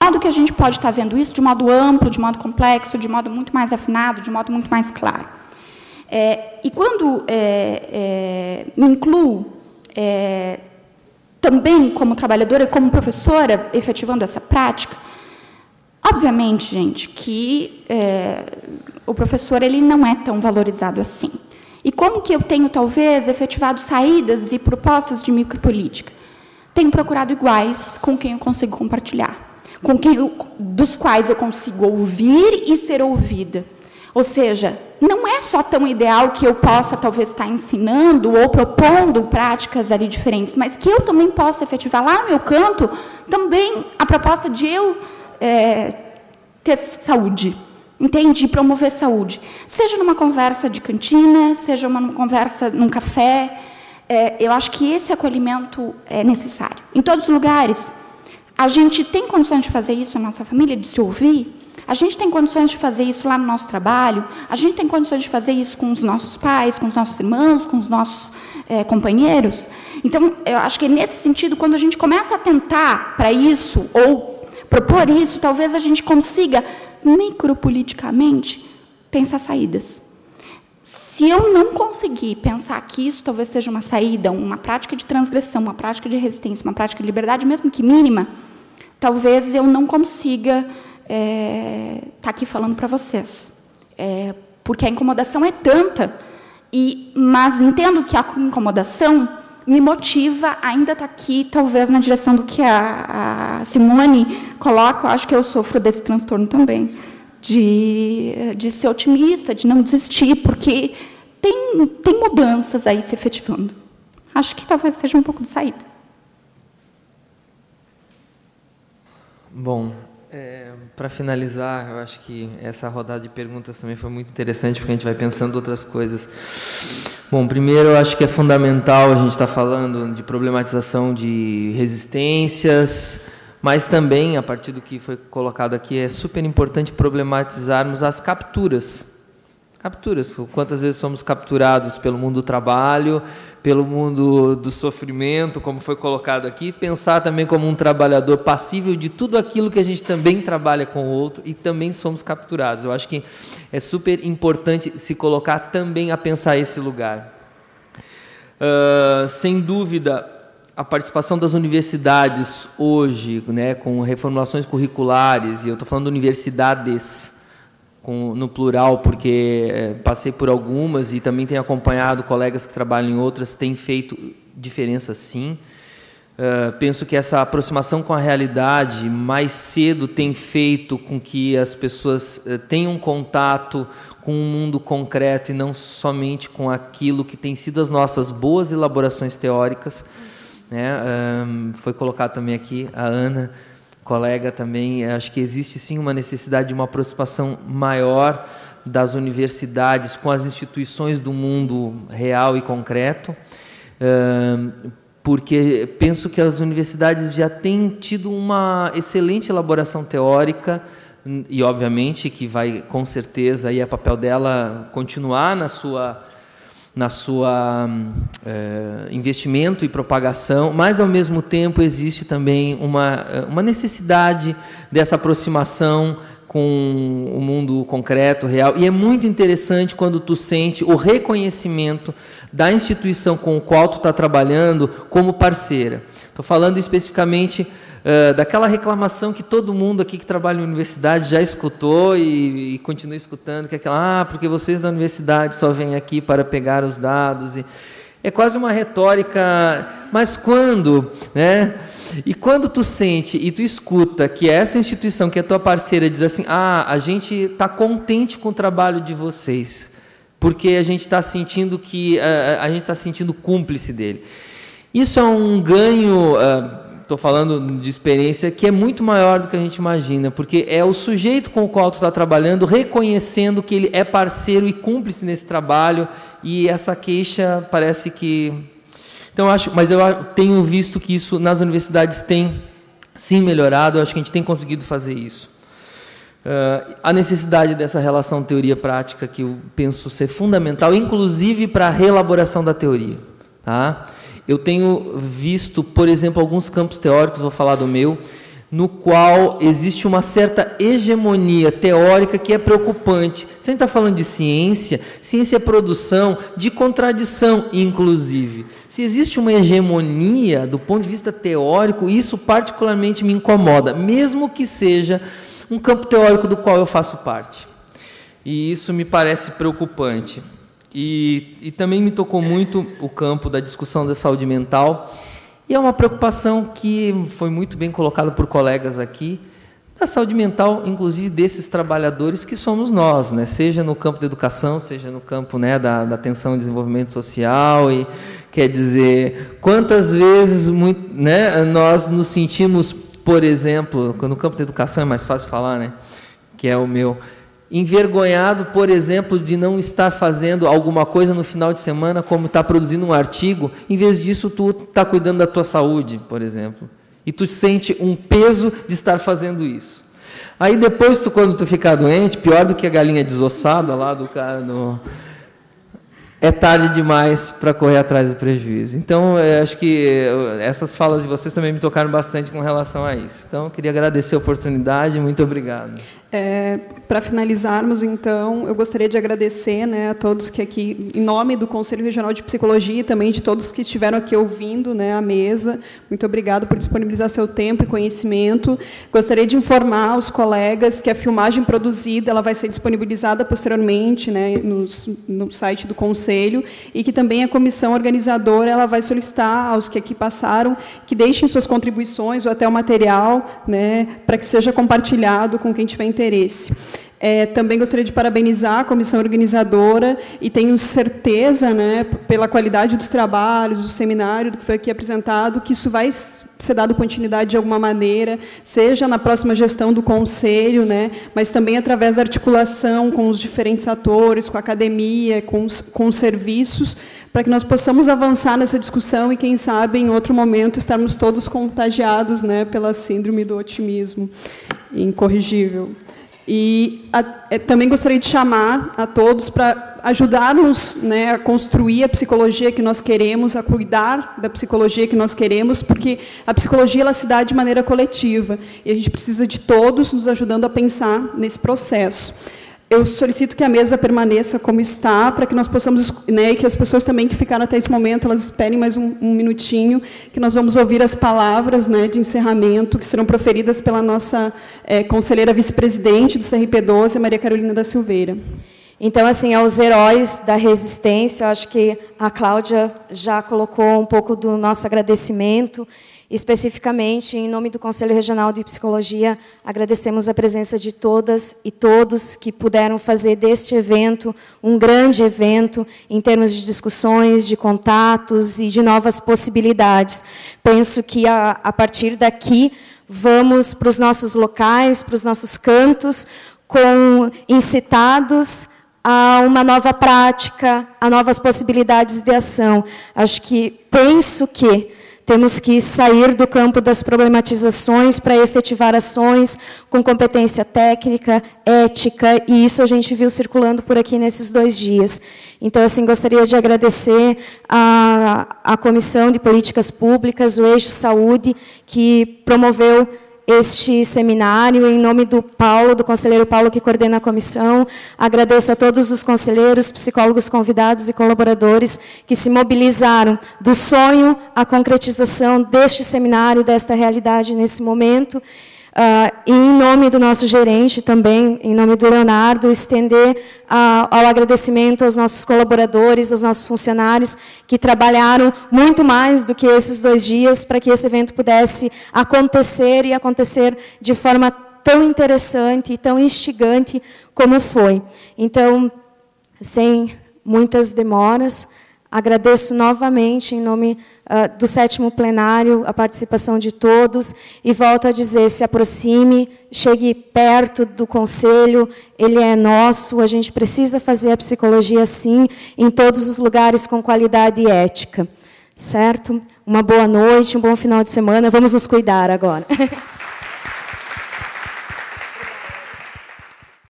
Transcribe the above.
modo que a gente pode estar vendo isso de modo amplo, de modo complexo, de modo muito mais afinado, de modo muito mais claro. E quando me incluo também como trabalhadora e como professora efetivando essa prática, obviamente, gente, que o professor ele não é tão valorizado assim. E como que eu tenho, talvez, efetivado saídas e propostas de micropolítica? Tenho procurado iguais com quem eu consigo compartilhar, dos quais eu consigo ouvir e ser ouvida. Ou seja, não é só tão ideal que eu possa, talvez, estar ensinando ou propondo práticas ali diferentes, mas que eu também possa efetivar lá no meu canto também a proposta de eu ter saúde, entende? Promover saúde. Seja numa conversa de cantina, seja numa conversa num café, eu acho que esse acolhimento é necessário. Em todos os lugares, a gente tem condições de fazer isso na nossa família, de se ouvir? A gente tem condições de fazer isso lá no nosso trabalho? A gente tem condições de fazer isso com os nossos pais, com os nossos irmãos, com os nossos companheiros? Então, eu acho que nesse sentido, quando a gente começa a tentar para isso, ou propor isso, talvez a gente consiga, micropoliticamente, pensar saídas. Se eu não conseguir pensar que isso talvez seja uma saída, uma prática de transgressão, uma prática de resistência, uma prática de liberdade, mesmo que mínima, talvez eu não consiga estar aqui falando para vocês. Porque a incomodação é tanta, mas entendo que a incomodação me motiva ainda estar aqui, talvez na direção do que a Simone coloca. Eu acho que eu sofro desse transtorno também, de ser otimista, de não desistir, porque tem mudanças aí se efetivando. Acho que talvez seja um pouco de saída. Bom, para finalizar, eu acho que essa rodada de perguntas também foi muito interessante, porque a gente vai pensando outras coisas. Bom, primeiro, eu acho que é fundamental a gente estar falando de problematização de resistências, mas também, a partir do que foi colocado aqui, é super importante problematizarmos as capturas. Capturas, quantas vezes somos capturados pelo mundo do trabalho, pelo mundo do sofrimento, como foi colocado aqui, pensar também como um trabalhador passível de tudo aquilo que a gente também trabalha com o outro e também somos capturados. Eu acho que é super importante se colocar também a pensar esse lugar. Sem dúvida, a participação das universidades hoje, né, com reformulações curriculares, e eu estou falando de universidades, no plural, porque passei por algumas e também tenho acompanhado colegas que trabalham em outras, tem feito diferença, sim. Penso que essa aproximação com a realidade mais cedo tem feito com que as pessoas tenham contato com um mundo concreto e não somente com aquilo que tem sido as nossas boas elaborações teóricas, né? Foi colocado também aqui a Ana, colega também, acho que existe sim uma necessidade de uma aproximação maior das universidades com as instituições do mundo real e concreto, porque penso que as universidades já têm tido uma excelente elaboração teórica e, obviamente, que vai, com certeza, aí é papel dela continuar na sua investimento e propagação, mas, ao mesmo tempo, existe também uma necessidade dessa aproximação com o mundo concreto, real, e é muito interessante quando tu sente o reconhecimento da instituição com a qual tu está trabalhando como parceira. Estou falando especificamente daquela reclamação que todo mundo aqui que trabalha em universidade já escutou e continua escutando, que é aquela, porque vocês da universidade só vêm aqui para pegar os dados. É quase uma retórica, mas quando, né? E quando tu sente e tu escuta que essa instituição, que é tua parceira, diz assim, a gente está contente com o trabalho de vocês, porque a gente está sentindo que a gente está sentindo cúmplice dele. Isso é um ganho, estou falando de experiência, que é muito maior do que a gente imagina, porque é o sujeito com o qual tu está trabalhando, reconhecendo que ele é parceiro e cúmplice nesse trabalho, e essa queixa parece que... Então, mas eu tenho visto que isso nas universidades tem sim melhorado, eu acho que a gente tem conseguido fazer isso. A necessidade dessa relação teoria-prática, que eu penso ser fundamental, inclusive para a reelaboração da teoria. Tá? Eu tenho visto, por exemplo, alguns campos teóricos, vou falar do meu, no qual existe uma certa hegemonia teórica que é preocupante. Se a gente está falando de ciência, ciência é produção de contradição, inclusive. Se existe uma hegemonia do ponto de vista teórico, isso particularmente me incomoda, mesmo que seja um campo teórico do qual eu faço parte. E isso me parece preocupante. E também me tocou muito o campo da discussão da saúde mental. E é uma preocupação que foi muito bem colocada por colegas aqui, da saúde mental, inclusive desses trabalhadores que somos nós, né? Seja no campo da educação, seja no campo, né, da atenção e desenvolvimento social. E quer dizer, quantas vezes né, nós nos sentimos, por exemplo, no campo da educação é mais fácil falar, né, que é o meu, envergonhado, por exemplo, de não estar fazendo alguma coisa no final de semana, como estar produzindo um artigo, em vez disso tu está cuidando da tua saúde, por exemplo, e tu sente um peso de estar fazendo isso. Aí depois, quando tu ficar doente, pior do que a galinha desossada lá do cara, é tarde demais para correr atrás do prejuízo. Então, acho que essas falas de vocês também me tocaram bastante com relação a isso. Então, eu queria agradecer a oportunidade, muito obrigado. Para finalizarmos, então, eu gostaria de agradecer, né, a todos que aqui, em nome do Conselho Regional de Psicologia e também de todos que estiveram aqui ouvindo, né, a mesa. Muito obrigado por disponibilizar seu tempo e conhecimento. Gostaria de informar os colegas que a filmagem produzida ela vai ser disponibilizada posteriormente, né, no site do Conselho, e que também a comissão organizadora ela vai solicitar aos que aqui passaram que deixem suas contribuições ou até o material, né, para que seja compartilhado com quem tiver interesse. Também gostaria de parabenizar a comissão organizadora e tenho certeza, né, pela qualidade dos trabalhos, do seminário, do que foi aqui apresentado, que isso vai ser dado continuidade de alguma maneira, seja na próxima gestão do Conselho, né, mas também através da articulação com os diferentes atores, com a academia, com os serviços, para que nós possamos avançar nessa discussão e, quem sabe, em outro momento, estarmos todos contagiados, né, pela síndrome do otimismo incorrigível. E também gostaria de chamar a todos para ajudar-nos, né, a construir a psicologia que nós queremos, a cuidar da psicologia que nós queremos, porque a psicologia ela se dá de maneira coletiva, e a gente precisa de todos nos ajudando a pensar nesse processo. Eu solicito que a mesa permaneça como está, para que nós possamos, né, e que as pessoas também que ficaram até esse momento, elas esperem mais um minutinho, que nós vamos ouvir as palavras, né, de encerramento, que serão proferidas pela nossa conselheira vice-presidente do CRP12, Maria Carolina da Silveira. Então, assim, aos heróis da resistência, acho que a Cláudia já colocou um pouco do nosso agradecimento. Especificamente, em nome do Conselho Regional de Psicologia, agradecemos a presença de todas e todos que puderam fazer deste evento um grande evento em termos de discussões, de contatos e de novas possibilidades. Penso que, a partir daqui, vamos para os nossos locais, para os nossos cantos, incitados a uma nova prática, a novas possibilidades de ação. Penso que temos que sair do campo das problematizações para efetivar ações com competência técnica, ética, e isso a gente viu circulando por aqui nesses 2 dias. Então, assim, gostaria de agradecer à Comissão de Políticas Públicas, o Eixo Saúde, que promoveu este seminário, em nome do Paulo, do conselheiro Paulo, que coordena a comissão. Agradeço a todos os conselheiros, psicólogos convidados e colaboradores que se mobilizaram do sonho à concretização deste seminário, desta realidade nesse momento. E, em nome do nosso gerente também, em nome do Leonardo, estender ao agradecimento aos nossos colaboradores, aos nossos funcionários, que trabalharam muito mais do que esses 2 dias para que esse evento pudesse acontecer e acontecer de forma tão interessante e tão instigante como foi. Então, sem muitas demoras, agradeço novamente, em nome do 7º plenário, a participação de todos, e volto a dizer, se aproxime, chegue perto do Conselho, ele é nosso, a gente precisa fazer a psicologia, sim, em todos os lugares com qualidade e ética. Certo? Uma boa noite, um bom final de semana, vamos nos cuidar agora.